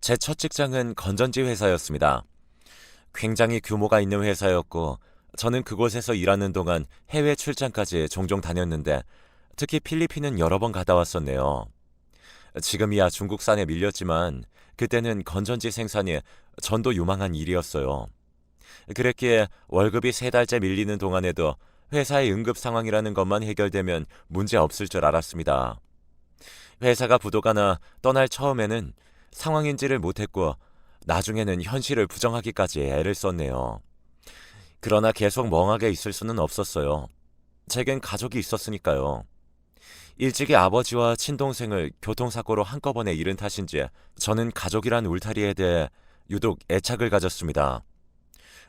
제 첫 직장은 건전지 회사였습니다. 굉장히 규모가 있는 회사였고, 저는 그곳에서 일하는 동안 해외 출장까지 종종 다녔는데, 특히 필리핀은 여러 번 갔다 왔었네요. 지금이야 중국산에 밀렸지만, 그때는 건전지 생산이 전도 유망한 일이었어요. 그랬기에 월급이 3달째 밀리는 동안에도 회사의 응급 상황이라는 것만 해결되면 문제 없을 줄 알았습니다. 회사가 부도가 떠날 처음에는 상황인지를 못했고 나중에는 현실을 부정하기까지 애를 썼네요. 그러나 계속 멍하게 있을 수는 없었어요. 제겐 가족이 있었으니까요. 일찍이 아버지와 친동생을 교통사고로 한꺼번에 잃은 탓인지 저는 가족이란 울타리에 대해 유독 애착을 가졌습니다.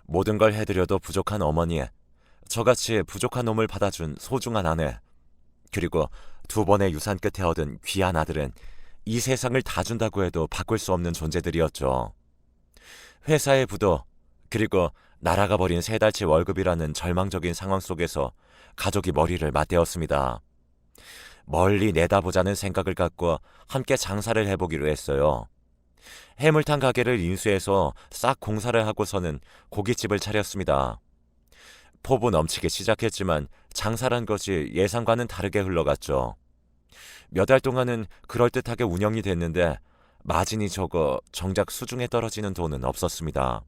모든 걸 해드려도 부족한 어머니, 저같이 부족한 놈을 받아준 소중한 아내, 그리고 2번의 유산 끝에 얻은 귀한 아들은 이 세상을 다 준다고 해도 바꿀 수 없는 존재들이었죠. 회사의 부도, 그리고 날아가 버린 3달치 월급이라는 절망적인 상황 속에서 가족이 머리를 맞대었습니다. 멀리 내다보자는 생각을 갖고 함께 장사를 해보기로 했어요. 해물탕 가게를 인수해서 싹 공사를 하고서는 고깃집을 차렸습니다. 포부 넘치게 시작했지만 장사란 것이 예상과는 다르게 흘러갔죠. 몇 달 동안은 그럴듯하게 운영이 됐는데 마진이 적어 정작 수중에 떨어지는 돈은 없었습니다.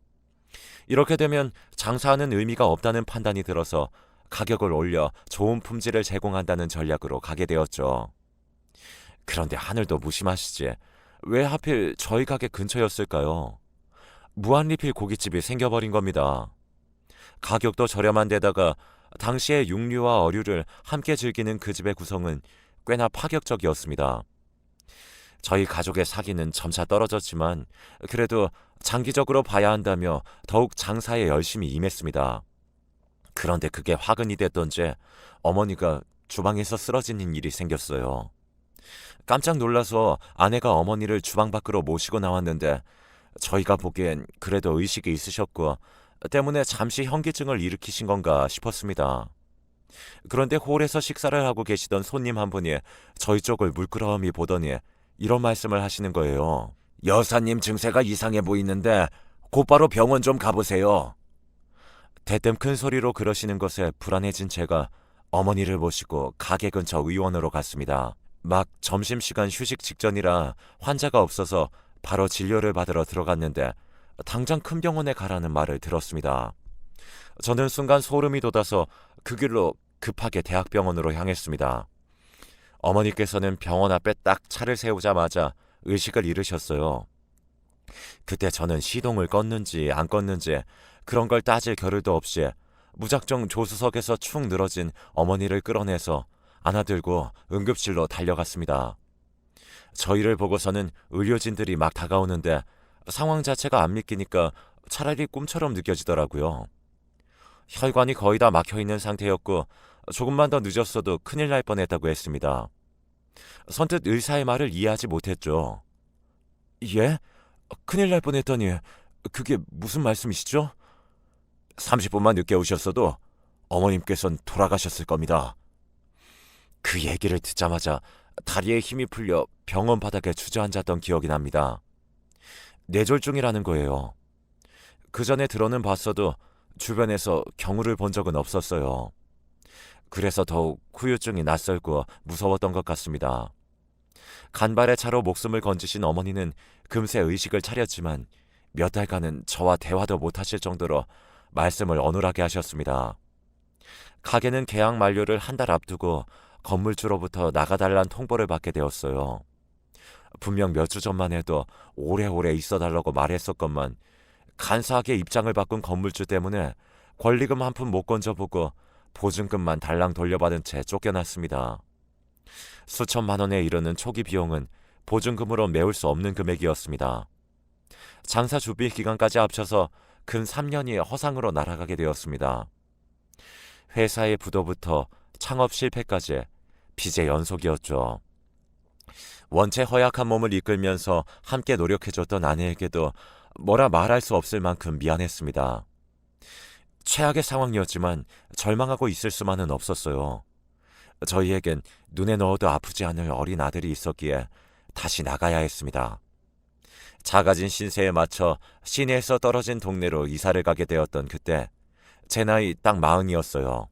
이렇게 되면 장사하는 의미가 없다는 판단이 들어서 가격을 올려 좋은 품질을 제공한다는 전략으로 가게 되었죠. 그런데 하늘도 무심하시지. 왜 하필 저희 가게 근처였을까요? 무한리필 고깃집이 생겨버린 겁니다. 가격도 저렴한 데다가 당시에 육류와 어류를 함께 즐기는 그 집의 구성은 꽤나 파격적이었습니다. 저희 가족의 사기는 점차 떨어졌지만 그래도 장기적으로 봐야 한다며 더욱 장사에 열심히 임했습니다. 그런데 그게 화근이 됐던지 어머니가 주방에서 쓰러지는 일이 생겼어요. 깜짝 놀라서 아내가 어머니를 주방 밖으로 모시고 나왔는데 저희가 보기엔 그래도 의식이 있으셨고 때문에 잠시 현기증을 일으키신 건가 싶었습니다. 그런데 홀에서 식사를 하고 계시던 손님 한 분이 저희 쪽을 물끄러미 보더니 이런 말씀을 하시는 거예요. 여사님 증세가 이상해 보이는데 곧바로 병원 좀 가보세요. 대뜸 큰 소리로 그러시는 것에 불안해진 제가 어머니를 모시고 가게 근처 의원으로 갔습니다. 막 점심시간 휴식 직전이라 환자가 없어서 바로 진료를 받으러 들어갔는데 당장 큰 병원에 가라는 말을 들었습니다. 저는 순간 소름이 돋아서 그 길로 급하게 대학병원으로 향했습니다. 어머니께서는 병원 앞에 딱 차를 세우자마자 의식을 잃으셨어요. 그때 저는 시동을 껐는지 안 껐는지 그런 걸 따질 겨를도 없이 무작정 조수석에서 축 늘어진 어머니를 끌어내서 안아들고 응급실로 달려갔습니다. 저희를 보고서는 의료진들이 막 다가오는데 상황 자체가 안 믿기니까 차라리 꿈처럼 느껴지더라고요. 혈관이 거의 다 막혀있는 상태였고 조금만 더 늦었어도 큰일 날 뻔했다고 했습니다. 선뜻 의사의 말을 이해하지 못했죠. 예? 큰일 날 뻔했다니 그게 무슨 말씀이시죠? 30분만 늦게 오셨어도 어머님께선 돌아가셨을 겁니다. 그 얘기를 듣자마자 다리에 힘이 풀려 병원 바닥에 주저앉았던 기억이 납니다. 뇌졸중이라는 거예요. 그 전에 들어는 봤어도 주변에서 경우를 본 적은 없었어요. 그래서 더욱 후유증이 낯설고 무서웠던 것 같습니다. 간발의 차로 목숨을 건지신 어머니는 금세 의식을 차렸지만 몇 달간은 저와 대화도 못하실 정도로 말씀을 어눌하게 하셨습니다. 가게는 계약 만료를 한 달 앞두고 건물주로부터 나가달란 통보를 받게 되었어요. 분명 몇 주 전만 해도 오래오래 있어달라고 말했었건만 간사하게 입장을 바꾼 건물주 때문에 권리금 한 푼 못 건져보고 보증금만 달랑 돌려받은 채 쫓겨났습니다. 수천만 원에 이르는 초기 비용은 보증금으로 메울 수 없는 금액이었습니다. 장사 준비 기간까지 합쳐서 근 3년이 허상으로 날아가게 되었습니다. 회사의 부도부터 창업 실패까지 빚의 연속이었죠. 원체 허약한 몸을 이끌면서 함께 노력해줬던 아내에게도 뭐라 말할 수 없을 만큼 미안했습니다. 최악의 상황이었지만 절망하고 있을 수만은 없었어요. 저희에겐 눈에 넣어도 아프지 않을 어린 아들이 있었기에 다시 나가야 했습니다. 작아진 신세에 맞춰 시내에서 떨어진 동네로 이사를 가게 되었던 그때 제 나이 딱 40이었어요.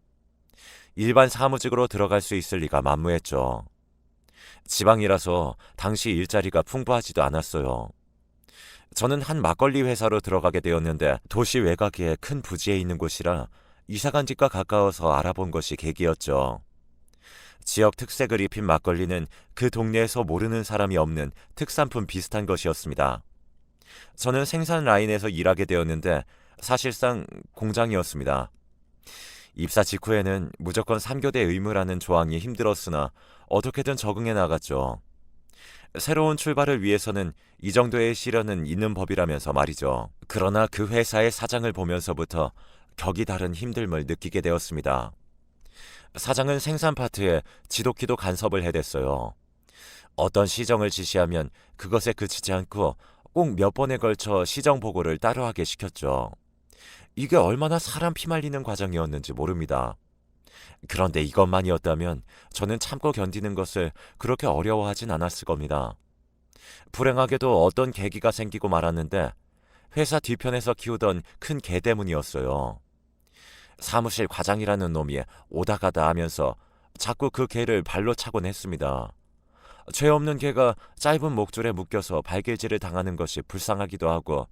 일반 사무직으로 들어갈 수 있을 리가 만무했죠. 지방이라서 당시 일자리가 풍부하지도 않았어요. 저는 한 막걸리 회사로 들어가게 되었는데 도시 외곽에 큰 부지에 있는 곳이라 이사간 집과 가까워서 알아본 것이 계기였죠. 지역 특색을 입힌 막걸리는 그 동네에서 모르는 사람이 없는 특산품 비슷한 것이었습니다. 저는 생산 라인에서 일하게 되었는데 사실상 공장이었습니다. 입사 직후에는 무조건 3교대 의무라는 조항이 힘들었으나 어떻게든 적응해 나갔죠. 새로운 출발을 위해서는 이 정도의 시련은 있는 법이라면서 말이죠. 그러나 그 회사의 사장을 보면서부터 격이 다른 힘듦을 느끼게 되었습니다. 사장은 생산 파트에 지독히도 간섭을 해댔어요. 어떤 시정을 지시하면 그것에 그치지 않고 꼭 몇 번에 걸쳐 시정 보고를 따로 하게 시켰죠. 이게 얼마나 사람 피말리는 과정이었는지 모릅니다. 그런데 이것만이었다면 저는 참고 견디는 것을 그렇게 어려워하진 않았을 겁니다. 불행하게도 어떤 계기가 생기고 말았는데 회사 뒤편에서 키우던 큰 개 때문이었어요. 사무실 과장이라는 놈이 오다 가다 하면서 자꾸 그 개를 발로 차곤 했습니다. 죄 없는 개가 짧은 목줄에 묶여서 발길질을 당하는 것이 불쌍하기도 하고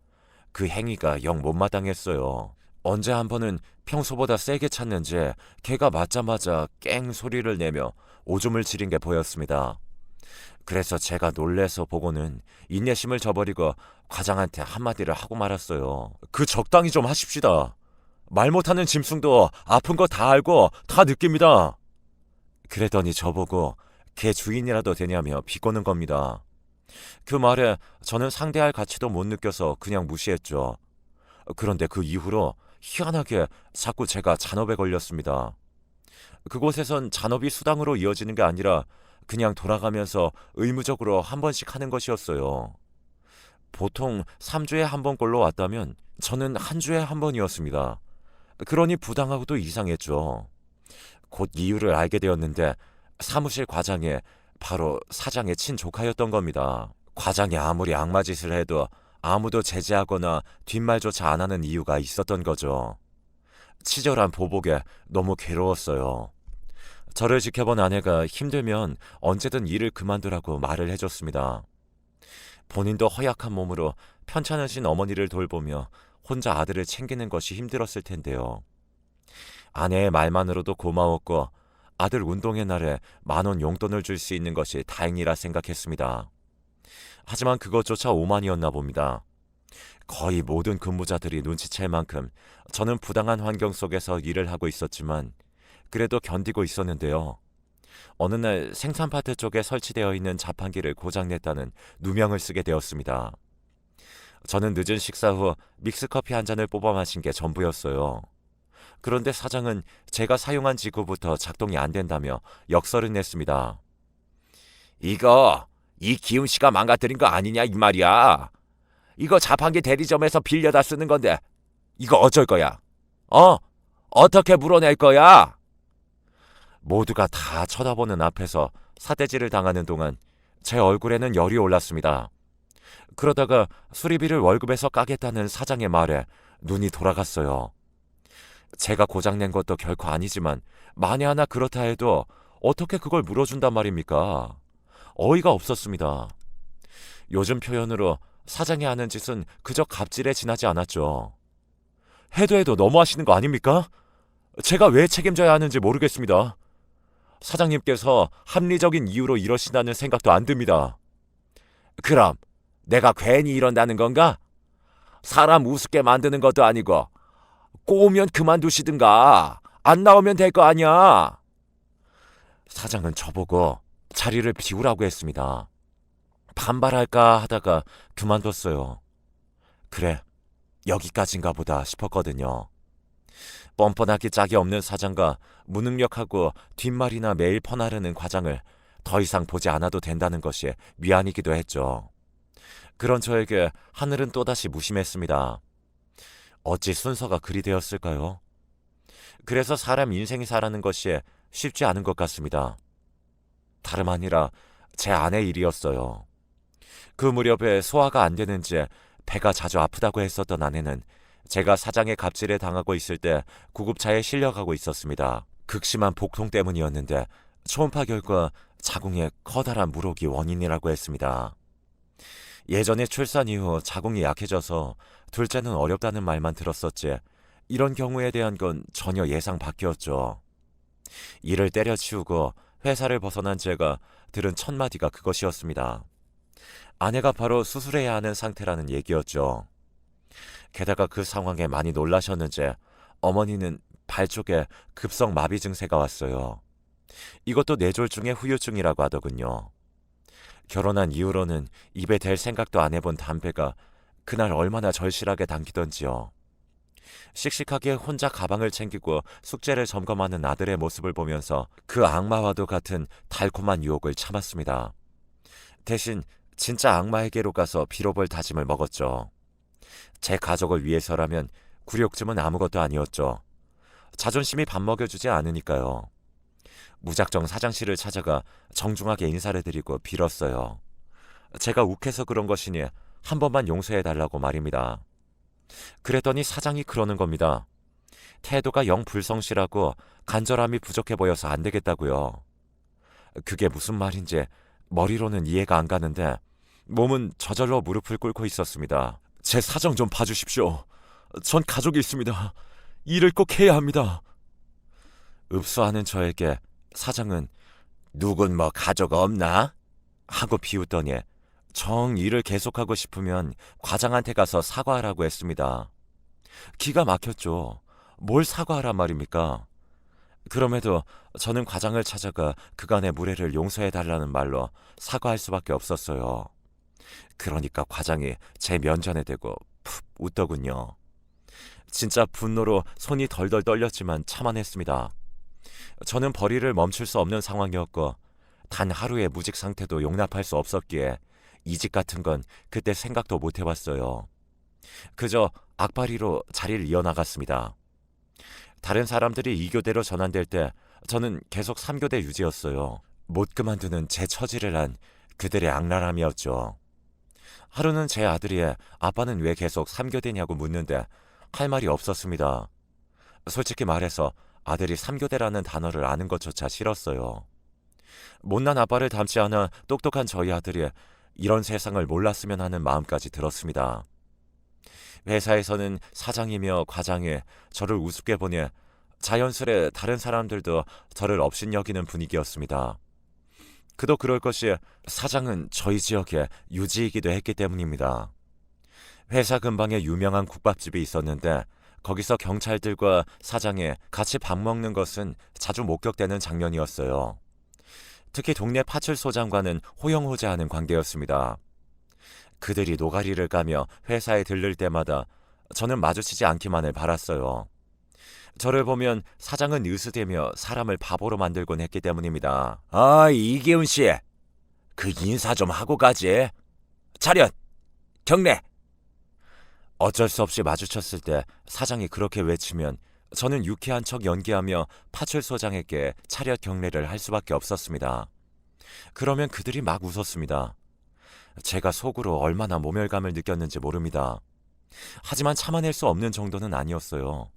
그 행위가 영 못마땅했어요. 언제 한 번은 평소보다 세게 찼는지 개가 맞자마자 깽 소리를 내며 오줌을 지린 게 보였습니다. 그래서 제가 놀래서 보고는 인내심을 저버리고 과장한테 한마디를 하고 말았어요. 그 적당히 좀 하십시다. 말 못하는 짐승도 아픈 거 다 알고 다 느낍니다. 그랬더니 저보고 개 주인이라도 되냐며 비꼬는 겁니다. 그 말에 저는 상대할 가치도 못 느껴서 그냥 무시했죠. 그런데 그 이후로 희한하게 자꾸 제가 잔업에 걸렸습니다. 그곳에선 잔업이 수당으로 이어지는 게 아니라 그냥 돌아가면서 의무적으로 한 번씩 하는 것이었어요. 보통 3주에 한 번꼴로 왔다면 저는 한 주에 한 번이었습니다. 그러니 부당하고도 이상했죠. 곧 이유를 알게 되었는데 사무실 과장이 바로 사장의 친조카였던 겁니다. 과장이 아무리 악마짓을 해도 아무도 제재하거나 뒷말조차 안 하는 이유가 있었던 거죠. 치졸한 보복에 너무 괴로웠어요. 저를 지켜본 아내가 힘들면 언제든 일을 그만두라고 말을 해줬습니다. 본인도 허약한 몸으로 편찮으신 어머니를 돌보며 혼자 아들을 챙기는 것이 힘들었을 텐데요. 아내의 말만으로도 고마웠고 아들 운동회 날에 10,000원 용돈을 줄 수 있는 것이 다행이라 생각했습니다. 하지만 그것조차 오만이었나 봅니다. 거의 모든 근무자들이 눈치챌 만큼 저는 부당한 환경 속에서 일을 하고 있었지만 그래도 견디고 있었는데요. 어느 날 생산 파트 쪽에 설치되어 있는 자판기를 고장냈다는 누명을 쓰게 되었습니다. 저는 늦은 식사 후 믹스커피 한 잔을 뽑아 마신 게 전부였어요. 그런데 사장은 제가 사용한 직후부터 작동이 안 된다며 역설을 냈습니다. 이거 이 기훈 씨가 망가뜨린 거 아니냐 이 말이야. 이거 자판기 대리점에서 빌려다 쓰는 건데 이거 어쩔 거야? 어떻게 물어낼 거야? 모두가 다 쳐다보는 앞에서 사대질을 당하는 동안 제 얼굴에는 열이 올랐습니다. 그러다가 수리비를 월급에서 까겠다는 사장의 말에 눈이 돌아갔어요. 제가 고장낸 것도 결코 아니지만 만에 하나 그렇다 해도 어떻게 그걸 물어준단 말입니까? 어이가 없었습니다. 요즘 표현으로 사장이 하는 짓은 그저 갑질에 지나지 않았죠. 해도 너무하시는 거 아닙니까? 제가 왜 책임져야 하는지 모르겠습니다. 사장님께서 합리적인 이유로 이러신다는 생각도 안 듭니다. 그럼 내가 괜히 이런다는 건가? 사람 우습게 만드는 것도 아니고 꼬우면 그만두시든가 안 나오면 될 거 아니야. 사장은 저보고 자리를 비우라고 했습니다. 반발할까 하다가 그만뒀어요. 그래, 여기까지인가 보다 싶었거든요. 뻔뻔하기 짝이 없는 사장과 무능력하고 뒷말이나 매일 퍼나르는 과장을 더 이상 보지 않아도 된다는 것이 미안이기도 했죠. 그런 저에게 하늘은 또다시 무심했습니다. 어찌 순서가 그리 되었을까요? 그래서 사람 인생이 살아가는 것이 쉽지 않은 것 같습니다. 다름 아니라 제 아내 일이었어요. 그 무렵에 소화가 안 되는지 배가 자주 아프다고 했었던 아내는 제가 사장의 갑질에 당하고 있을 때 구급차에 실려가고 있었습니다. 극심한 복통 때문이었는데 초음파 결과 자궁의 커다란 물혹이 원인이라고 했습니다. 예전에 출산 이후 자궁이 약해져서 둘째는 어렵다는 말만 들었었지 이런 경우에 대한 건 전혀 예상 밖이었죠. 일을 때려치우고 회사를 벗어난 제가 들은 첫 마디가 그것이었습니다. 아내가 바로 수술해야 하는 상태라는 얘기였죠. 게다가 그 상황에 많이 놀라셨는지 어머니는 발 쪽에 급성 마비 증세가 왔어요. 이것도 뇌졸중의 후유증이라고 하더군요. 결혼한 이후로는 입에 댈 생각도 안 해본 담배가 그날 얼마나 절실하게 당기던지요. 씩씩하게 혼자 가방을 챙기고 숙제를 점검하는 아들의 모습을 보면서 그 악마와도 같은 달콤한 유혹을 참았습니다. 대신 진짜 악마에게로 가서 빌어볼 다짐을 먹었죠. 제 가족을 위해서라면 굴욕쯤은 아무것도 아니었죠. 자존심이 밥 먹여주지 않으니까요. 무작정 사장실을 찾아가 정중하게 인사를 드리고 빌었어요. 제가 욱해서 그런 것이니 한 번만 용서해달라고 말입니다. 그랬더니 사장이 그러는 겁니다. 태도가 영 불성실하고 간절함이 부족해 보여서 안 되겠다고요. 그게 무슨 말인지 머리로는 이해가 안 가는데 몸은 저절로 무릎을 꿇고 있었습니다. 제 사정 좀 봐주십시오. 전 가족이 있습니다. 일을 꼭 해야 합니다. 읍수하는 저에게 사장은 누군 뭐 가족 없나? 하고 비웃더니 정 일을 계속하고 싶으면 과장한테 가서 사과하라고 했습니다. 기가 막혔죠. 뭘 사과하란 말입니까? 그럼에도 저는 과장을 찾아가 그간의 무례를 용서해달라는 말로 사과할 수밖에 없었어요. 그러니까 과장이 제 면전에 대고 푹 웃더군요. 진짜 분노로 손이 덜덜 떨렸지만 참아냈습니다. 저는 벌이를 멈출 수 없는 상황이었고 단 하루의 무직 상태도 용납할 수 없었기에 이직 같은 건 그때 생각도 못 해봤어요. 그저 악바리로 자리를 이어나갔습니다. 다른 사람들이 2교대로 전환될 때 저는 계속 3교대 유지였어요. 못 그만두는 제 처지를 한 그들의 악랄함이었죠. 하루는 제 아들이 아빠는 왜 계속 3교대냐고 묻는데 할 말이 없었습니다. 솔직히 말해서 아들이 3교대라는 단어를 아는 것조차 싫었어요. 못난 아빠를 닮지 않아 똑똑한 저희 아들이 이런 세상을 몰랐으면 하는 마음까지 들었습니다. 회사에서는 사장이며 과장이 저를 우습게 보니 자연스레 다른 사람들도 저를 업신여기는 분위기였습니다. 그도 그럴 것이 사장은 저희 지역의 유지이기도 했기 때문입니다. 회사 근방에 유명한 국밥집이 있었는데 거기서 경찰들과 사장이 같이 밥 먹는 것은 자주 목격되는 장면이었어요. 특히 동네 파출소장과는 호영호재하는 관계였습니다. 그들이 노가리를 까며 회사에 들를 때마다 저는 마주치지 않기만을 바랐어요. 저를 보면 사장은 으스대며 사람을 바보로 만들곤 했기 때문입니다. 아, 이기훈 씨, 그 인사 좀 하고 가지. 차렷, 경례. 어쩔 수 없이 마주쳤을 때 사장이 그렇게 외치면 저는 유쾌한 척 연기하며 파출소장에게 차렷 경례를 할 수밖에 없었습니다. 그러면 그들이 막 웃었습니다. 제가 속으로 얼마나 모멸감을 느꼈는지 모릅니다. 하지만 참아낼 수 없는 정도는 아니었어요.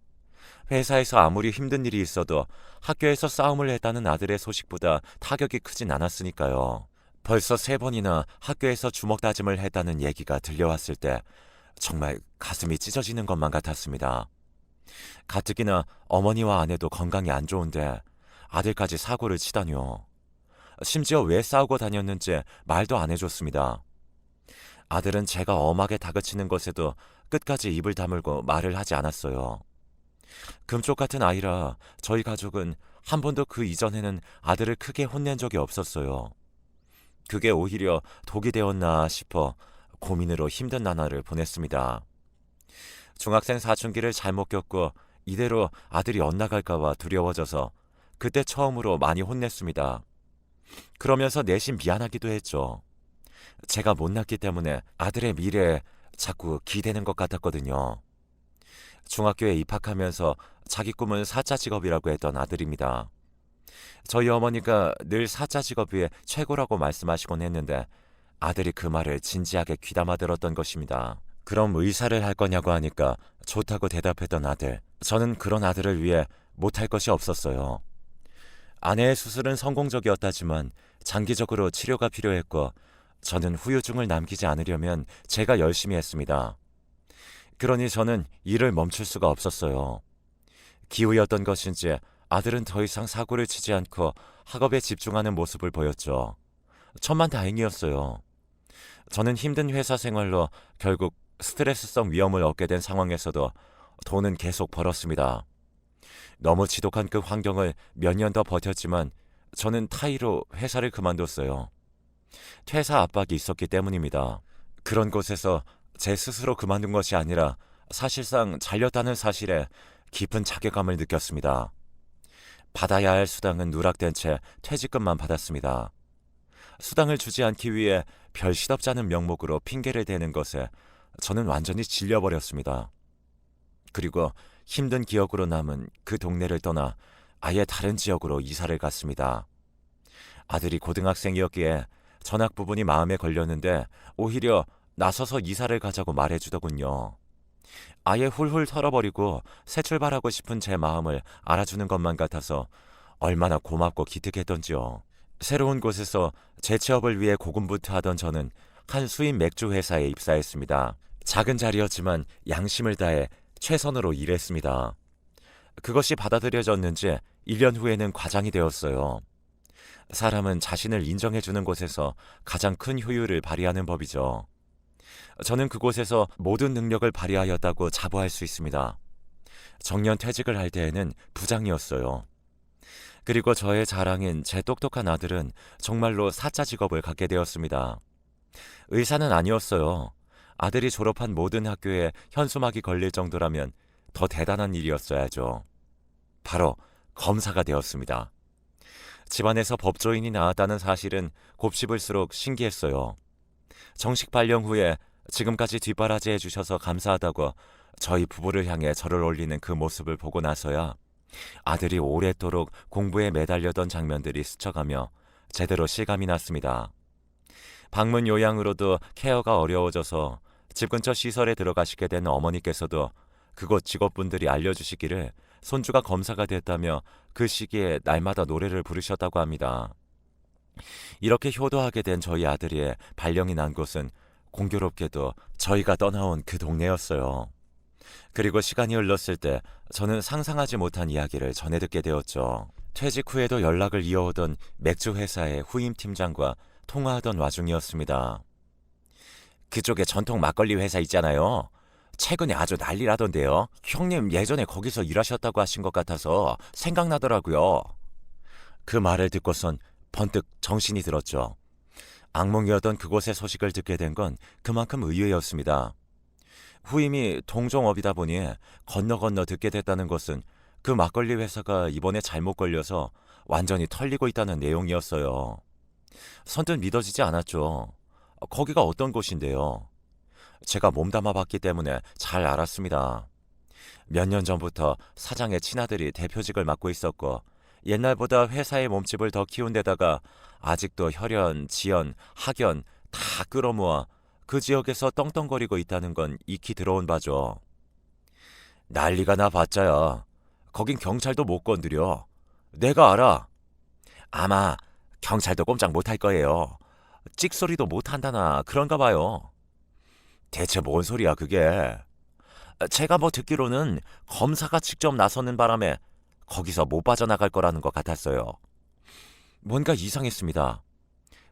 회사에서 아무리 힘든 일이 있어도 학교에서 싸움을 했다는 아들의 소식보다 타격이 크진 않았으니까요. 벌써 3번이나 학교에서 주먹 다짐을 했다는 얘기가 들려왔을 때 정말 가슴이 찢어지는 것만 같았습니다. 가뜩이나 어머니와 아내도 건강이 안 좋은데 아들까지 사고를 치다니요. 심지어 왜 싸우고 다녔는지 말도 안 해줬습니다. 아들은 제가 엄하게 다그치는 것에도 끝까지 입을 다물고 말을 하지 않았어요. 금쪽 같은 아이라 저희 가족은 한 번도 그 이전에는 아들을 크게 혼낸 적이 없었어요. 그게 오히려 독이 되었나 싶어 고민으로 힘든 나날을 보냈습니다. 중학생 사춘기를 잘못 겪고 이대로 아들이 엇나갈까봐 두려워져서 그때 처음으로 많이 혼냈습니다. 그러면서 내심 미안하기도 했죠. 제가 못났기 때문에 아들의 미래에 자꾸 기대는 것 같았거든요. 중학교에 입학하면서 자기 꿈은 사자 직업이라고 했던 아들입니다. 저희 어머니가 늘 사자 직업이 최고라고 말씀하시곤 했는데 아들이 그 말을 진지하게 귀담아 들었던 것입니다. 그럼 의사를 할 거냐고 하니까 좋다고 대답했던 아들. 저는 그런 아들을 위해 못할 것이 없었어요. 아내의 수술은 성공적이었다지만 장기적으로 치료가 필요했고 저는 후유증을 남기지 않으려면 제가 열심히 했습니다. 그러니 저는 일을 멈출 수가 없었어요. 기우였던 것인지 아들은 더 이상 사고를 치지 않고 학업에 집중하는 모습을 보였죠. 천만다행이었어요. 저는 힘든 회사 생활로 결국 스트레스성 위험을 얻게 된 상황에서도 돈은 계속 벌었습니다. 너무 지독한 그 환경을 몇 년 더 버텼지만 저는 타의로 회사를 그만뒀어요. 퇴사 압박이 있었기 때문입니다. 그런 곳에서 제 스스로 그만둔 것이 아니라 사실상 잘렸다는 사실에 깊은 자괴감을 느꼈습니다. 받아야 할 수당은 누락된 채 퇴직금만 받았습니다. 수당을 주지 않기 위해 별 시덥지 않은 명목으로 핑계를 대는 것에 저는 완전히 질려버렸습니다. 그리고 힘든 기억으로 남은 그 동네를 떠나 아예 다른 지역으로 이사를 갔습니다. 아들이 고등학생이었기에 전학 부분이 마음에 걸렸는데 오히려 나서서 이사를 가자고 말해주더군요. 아예 훌훌 털어버리고 새 출발하고 싶은 제 마음을 알아주는 것만 같아서 얼마나 고맙고 기특했던지요. 새로운 곳에서 재취업을 위해 고군분투하던 저는 한 수입 맥주 회사에 입사했습니다. 작은 자리였지만 양심을 다해 최선으로 일했습니다. 그것이 받아들여졌는지 1년 후에는 과장이 되었어요. 사람은 자신을 인정해주는 곳에서 가장 큰 효율을 발휘하는 법이죠. 저는 그곳에서 모든 능력을 발휘하였다고 자부할 수 있습니다. 정년 퇴직을 할 때에는 부장이었어요. 그리고 저의 자랑인 제 똑똑한 아들은 정말로 사자 직업을 갖게 되었습니다. 의사는 아니었어요. 아들이 졸업한 모든 학교에 현수막이 걸릴 정도라면 더 대단한 일이었어야죠. 바로 검사가 되었습니다. 집안에서 법조인이 나왔다는 사실은 곱씹을수록 신기했어요. 정식 발령 후에 지금까지 뒷바라지 해주셔서 감사하다고 저희 부부를 향해 절을 올리는 그 모습을 보고 나서야 아들이 오랫도록 공부에 매달려던 장면들이 스쳐가며 제대로 실감이 났습니다. 방문 요양으로도 케어가 어려워져서 집 근처 시설에 들어가시게 된 어머니께서도 그곳 직원분들이 알려주시기를 손주가 검사가 됐다며 그 시기에 날마다 노래를 부르셨다고 합니다. 이렇게 효도하게 된 저희 아들이 발령이 난 곳은 공교롭게도 저희가 떠나온 그 동네였어요. 그리고 시간이 흘렀을 때 저는 상상하지 못한 이야기를 전해 듣게 되었죠. 퇴직 후에도 연락을 이어오던 맥주 회사의 후임 팀장과 통화하던 와중이었습니다. 그쪽에 전통 막걸리 회사 있잖아요. 최근에 아주 난리라던데요. 형님 예전에 거기서 일하셨다고 하신 것 같아서 생각나더라고요. 그 말을 듣고선 번뜩 정신이 들었죠. 악몽이었던 그곳의 소식을 듣게 된 건 그만큼 의외였습니다. 후임이 동종업이다 보니 건너 듣게 됐다는 것은 그 막걸리 회사가 이번에 잘못 걸려서 완전히 털리고 있다는 내용이었어요. 선뜻 믿어지지 않았죠. 거기가 어떤 곳인데요? 제가 몸담아 봤기 때문에 잘 알았습니다. 몇 년 전부터 사장의 친아들이 대표직을 맡고 있었고 옛날보다 회사의 몸집을 더 키운 데다가 아직도 혈연, 지연, 학연 다 끌어모아 그 지역에서 떵떵거리고 있다는 건 익히 들어온 바죠. 난리가 나 봤자야. 거긴 경찰도 못 건드려. 내가 알아. 아마 경찰도 꼼짝 못할 거예요. 찍소리도 못한다나 그런가 봐요. 대체 뭔 소리야 그게. 제가 뭐 듣기로는 검사가 직접 나서는 바람에 거기서 못 빠져나갈 거라는 것 같았어요. 뭔가 이상했습니다.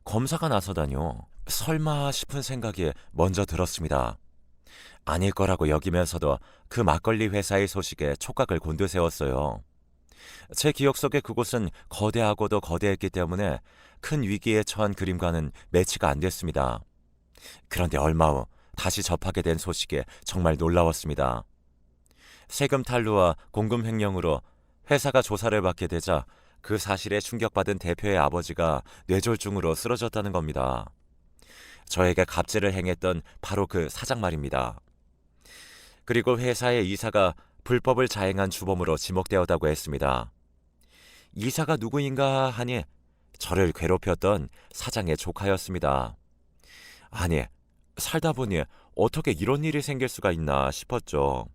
검사가 나서다뇨. 설마 싶은 생각이 먼저 들었습니다. 아닐 거라고 여기면서도 그 막걸리 회사의 소식에 촉각을 곤두세웠어요. 제 기억 속에 그곳은 거대하고도 거대했기 때문에 큰 위기에 처한 그림과는 매치가 안 됐습니다. 그런데 얼마 후 다시 접하게 된 소식에 정말 놀라웠습니다. 세금 탈루와 공금 횡령으로 회사가 조사를 받게 되자 그 사실에 충격받은 대표의 아버지가 뇌졸중으로 쓰러졌다는 겁니다. 저에게 갑질을 행했던 바로 그 사장 말입니다. 그리고 회사의 이사가 불법을 자행한 주범으로 지목되었다고 했습니다. 이사가 누구인가 하니 저를 괴롭혔던 사장의 조카였습니다. 아니, 살다 보니 어떻게 이런 일이 생길 수가 있나 싶었죠.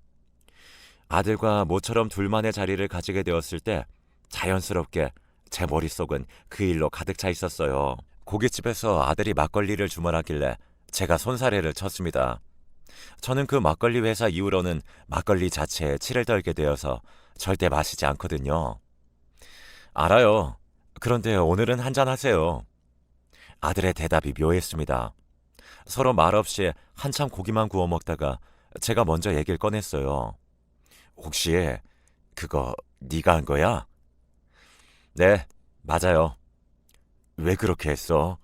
아들과 모처럼 둘만의 자리를 가지게 되었을 때 자연스럽게 제 머릿속은 그 일로 가득 차 있었어요. 고깃집에서 아들이 막걸리를 주문하길래 제가 손사래를 쳤습니다. 저는 그 막걸리 회사 이후로는 막걸리 자체에 치를 떨게 되어서 절대 마시지 않거든요. 알아요. 그런데 오늘은 한잔 하세요. 아들의 대답이 묘했습니다. 서로 말없이 한참 고기만 구워 먹다가 제가 먼저 얘기를 꺼냈어요. 혹시 그거 네가 한 거야? 네, 맞아요. 왜 그렇게 했어?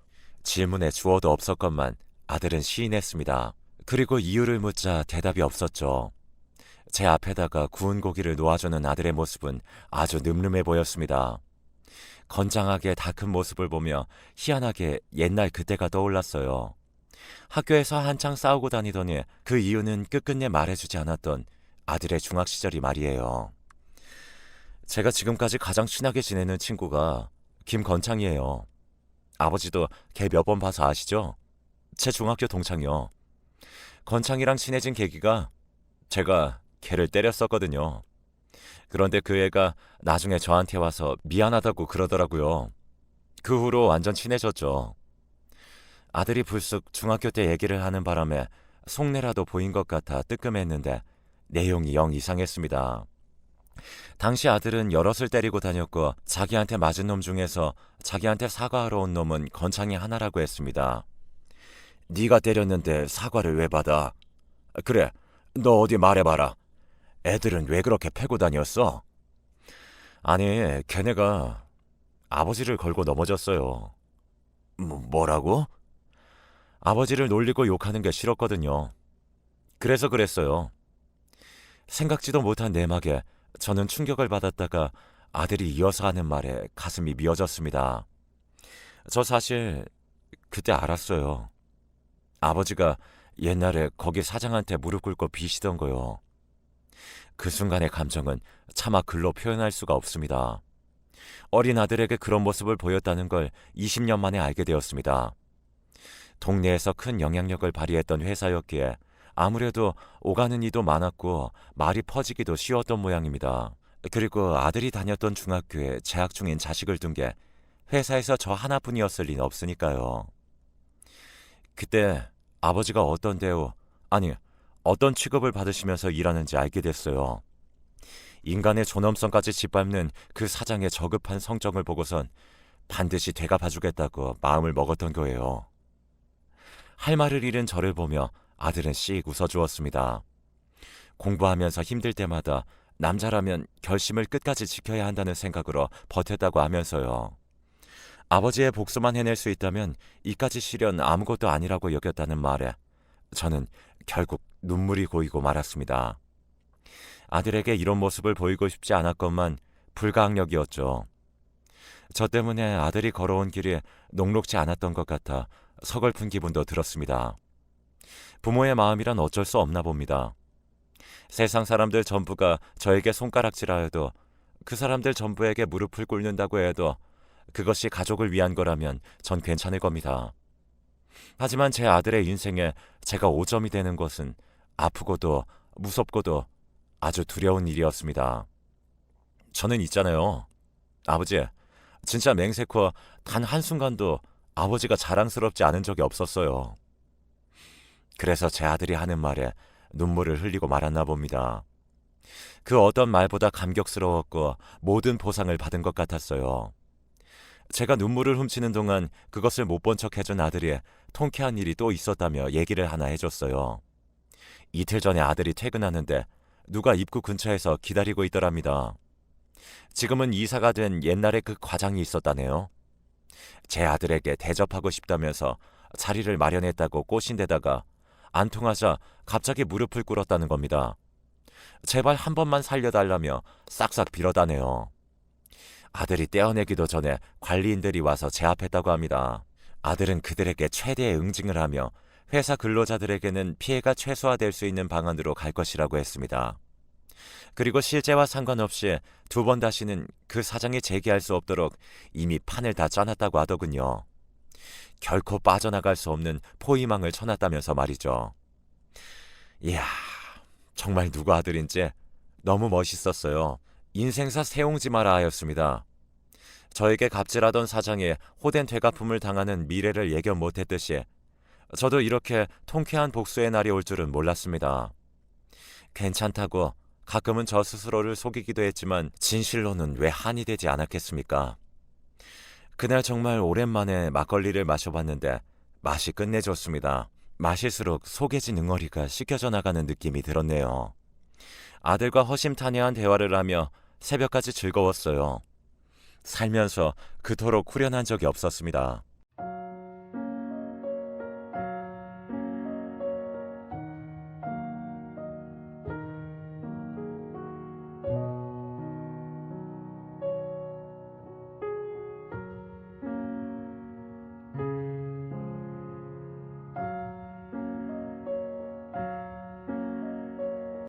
질문에 주어도 없었건만 아들은 시인했습니다. 그리고 이유를 묻자 대답이 없었죠. 제 앞에다가 구운 고기를 놓아주는 아들의 모습은 아주 늠름해 보였습니다. 건장하게 다 큰 모습을 보며 희한하게 옛날 그때가 떠올랐어요. 학교에서 한창 싸우고 다니더니 그 이유는 끝끝내 말해주지 않았던 아들의 중학 시절이 말이에요. 제가 지금까지 가장 친하게 지내는 친구가 김건창이에요. 아버지도 걔 몇 번 봐서 아시죠? 제 중학교 동창이요. 건창이랑 친해진 계기가 제가 걔를 때렸었거든요. 그런데 그 애가 나중에 저한테 와서 미안하다고 그러더라고요. 그 후로 완전 친해졌죠. 아들이 불쑥 중학교 때 얘기를 하는 바람에 속내라도 보인 것 같아 뜨끔했는데 내용이 영 이상했습니다. 당시 아들은 여럿을 때리고 다녔고 자기한테 맞은 놈 중에서 자기한테 사과하러 온 놈은 건창이 하나라고 했습니다. 네가 때렸는데 사과를 왜 받아? 그래, 너 어디 말해봐라. 애들은 왜 그렇게 패고 다녔어? 아니, 걔네가 아버지를 걸고 넘어졌어요. 뭐라고? 아버지를 놀리고 욕하는 게 싫었거든요. 그래서 그랬어요. 생각지도 못한 내막에 저는 충격을 받았다가 아들이 이어서 하는 말에 가슴이 미어졌습니다. 저 사실 그때 알았어요. 아버지가 옛날에 거기 사장한테 무릎 꿇고 비시던 거요. 그 순간의 감정은 차마 글로 표현할 수가 없습니다. 어린 아들에게 그런 모습을 보였다는 걸 20년 만에 알게 되었습니다. 동네에서 큰 영향력을 발휘했던 회사였기에 아무래도 오가는 이도 많았고 말이 퍼지기도 쉬웠던 모양입니다. 그리고 아들이 다녔던 중학교에 재학 중인 자식을 둔 게 회사에서 저 하나뿐이었을 리는 없으니까요. 그때 아버지가 어떤 대우, 아니 어떤 취급을 받으시면서 일하는지 알게 됐어요. 인간의 존엄성까지 짓밟는 그 사장의 저급한 성정을 보고선 반드시 되갚아주겠다고 마음을 먹었던 거예요. 할 말을 잃은 저를 보며 아들은 씩 웃어주었습니다. 공부하면서 힘들 때마다 남자라면 결심을 끝까지 지켜야 한다는 생각으로 버텼다고 하면서요. 아버지의 복수만 해낼 수 있다면 이까지 시련 아무것도 아니라고 여겼다는 말에 저는 결국 눈물이 고이고 말았습니다. 아들에게 이런 모습을 보이고 싶지 않았건만 불가항력이었죠. 저 때문에 아들이 걸어온 길이 녹록지 않았던 것 같아 서글픈 기분도 들었습니다. 부모의 마음이란 어쩔 수 없나 봅니다. 세상 사람들 전부가 저에게 손가락질하여도 그 사람들 전부에게 무릎을 꿇는다고 해도 그것이 가족을 위한 거라면 전 괜찮을 겁니다. 하지만 제 아들의 인생에 제가 오점이 되는 것은 아프고도 무섭고도 아주 두려운 일이었습니다. 저는 있잖아요. 아버지, 진짜 맹세코 단 한순간도 아버지가 자랑스럽지 않은 적이 없었어요. 그래서 제 아들이 하는 말에 눈물을 흘리고 말았나 봅니다. 그 어떤 말보다 감격스러웠고 모든 보상을 받은 것 같았어요. 제가 눈물을 훔치는 동안 그것을 못 본 척 해준 아들이 통쾌한 일이 또 있었다며 얘기를 하나 해줬어요. 이틀 전에 아들이 퇴근하는데 누가 입구 근처에서 기다리고 있더랍니다. 지금은 이사가 된 옛날에 그 과장이 있었다네요. 제 아들에게 대접하고 싶다면서 자리를 마련했다고 꼬신 데다가 안 통하자 갑자기 무릎을 꿇었다는 겁니다. 제발 한 번만 살려달라며 싹싹 빌어다네요. 아들이 떼어내기도 전에 관리인들이 와서 제압했다고 합니다. 아들은 그들에게 최대의 응징을 하며 회사 근로자들에게는 피해가 최소화될 수 있는 방안으로 갈 것이라고 했습니다. 그리고 실제와 상관없이 두 번 다시는 그 사장이 재기할 수 없도록 이미 판을 다 짜놨다고 하더군요. 결코 빠져나갈 수 없는 포위망을 쳐놨다면서 말이죠. 이야, 정말 누구 아들인지 너무 멋있었어요. 인생사 세옹지마라하였습니다. 저에게 갑질하던 사장이 호된 되갚음을 당하는 미래를 예견 못했듯이 저도 이렇게 통쾌한 복수의 날이 올 줄은 몰랐습니다. 괜찮다고 가끔은 저 스스로를 속이기도 했지만 진실로는 왜 한이 되지 않았겠습니까? 그날 정말 오랜만에 막걸리를 마셔봤는데 맛이 끝내줬습니다. 마실수록 속에 진 응어리가 씻겨져 나가는 느낌이 들었네요. 아들과 허심탄회한 대화를 하며 새벽까지 즐거웠어요. 살면서 그토록 후련한 적이 없었습니다.